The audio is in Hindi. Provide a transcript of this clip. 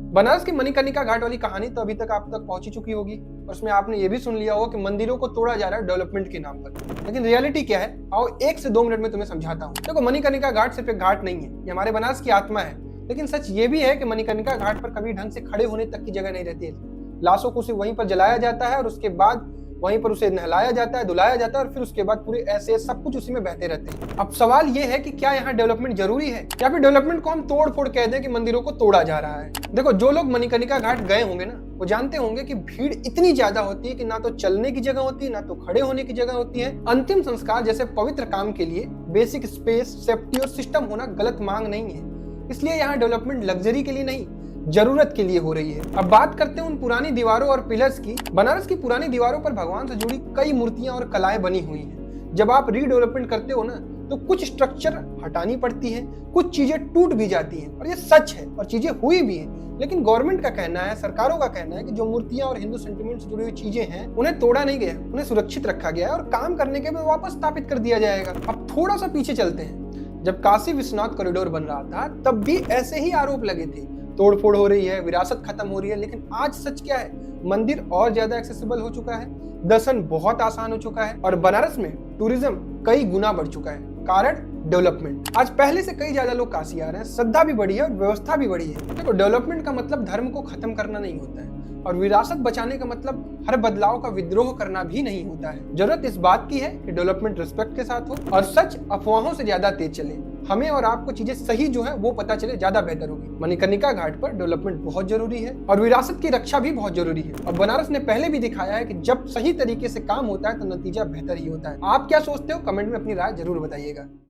बनारस की मणिकर्णिका घाट वाली कहानी तो अभी तक आप तक पहुंच ही चुकी होगी और उसमें आपने ये भी सुन लिया होगा कि मंदिरों को तोड़ा जा रहा है डेवलपमेंट के नाम पर। लेकिन रियलिटी क्या है, आओ 1 से 2 मिनट में तुम्हें समझाता हूँ। देखो, मणिकर्णिका घाट सिर्फ एक घाट नहीं है, ये हमारे बनारस की आत्मा है। लेकिन सच ये भी है कि मणिकर्णिका घाट पर कभी ढंग से खड़े होने तक की जगह नहीं रहती है। लाशों को सिर्फ वहीं पर जलाया जाता है और उसके बाद वहीं पर उसे नहलाया जाता है, धुलाया जाता है और फिर उसके बाद पूरे ऐसे सब कुछ उसी में बहते रहते हैं। अब सवाल ये है कि क्या यहाँ डेवलपमेंट जरूरी है, या फिर डेवलपमेंट को हम तोड़ फोड़ कह दें कि मंदिरों को तोड़ा जा रहा है। देखो, जो लोग मणिकर्णिका घाट गए होंगे ना, वो जानते होंगे कि भीड़ इतनी ज्यादा होती है कि ना तो चलने की जगह होती है, ना तो खड़े होने की जगह होती है। अंतिम संस्कार जैसे पवित्र काम के लिए बेसिक स्पेस, सेफ्टी और सिस्टम होना गलत मांग नहीं है। इसलिए यहाँ डेवलपमेंट लग्जरी के लिए नहीं, जरूरत के लिए हो रही है। अब बात करते हैं उन पुरानी दीवारों और पिलर्स की। बनारस की पुरानी दीवारों पर भगवान से जुड़ी कई मूर्तियां और कलाएं बनी हुई हैं। जब आप रीडेवलपमेंट करते हो ना, तो कुछ स्ट्रक्चर हटानी पड़ती है, कुछ चीजें टूट भी जाती हैं और ये सच है और चीजें हुई भी हैं। लेकिन गवर्नमेंट का कहना है, सरकारों का कहना है कि जो मूर्तियां और हिंदू सेंटिमेंट से जुड़ी हुई चीजें हैं, उन्हें तोड़ा नहीं गया, उन्हें सुरक्षित रखा गया है और काम करने के बाद वापस स्थापित कर दिया जाएगा। अब थोड़ा सा पीछे चलते हैं। जब काशी विश्वनाथ कॉरिडोर बन रहा था, तब भी ऐसे ही आरोप लगे थे, तोड़फोड़ हो रही है, विरासत खत्म हो रही है। लेकिन आज सच क्या है, मंदिर और ज्यादा एक्सेसिबल हो चुका है, दर्शन बहुत आसान हो चुका है और बनारस में टूरिज्म कई गुना बढ़ चुका है। कारण डेवलपमेंट। आज पहले से कई ज्यादा लोग काशी आ रहे हैं, श्रद्धा भी बढ़ी है और व्यवस्था भी बढ़ी है। देखो, डेवलपमेंट का मतलब धर्म को खत्म करना नहीं होता है और विरासत बचाने का मतलब हर बदलाव का विद्रोह करना भी नहीं होता है। जरूरत इस बात की है कि डेवलपमेंट रिस्पेक्ट के साथ हो और सच अफवाहों से ज्यादा तेज चले। हमें और आपको चीजें सही जो है वो पता चले, ज्यादा बेहतर होगी। मणिकर्णिका घाट पर डेवलपमेंट बहुत जरूरी है और विरासत की रक्षा भी बहुत जरूरी है। और बनारस ने पहले भी दिखाया है कि जब सही तरीके से काम होता है तो नतीजा बेहतर ही होता है। आप क्या सोचते हो, कमेंट में अपनी राय जरूर बताइएगा।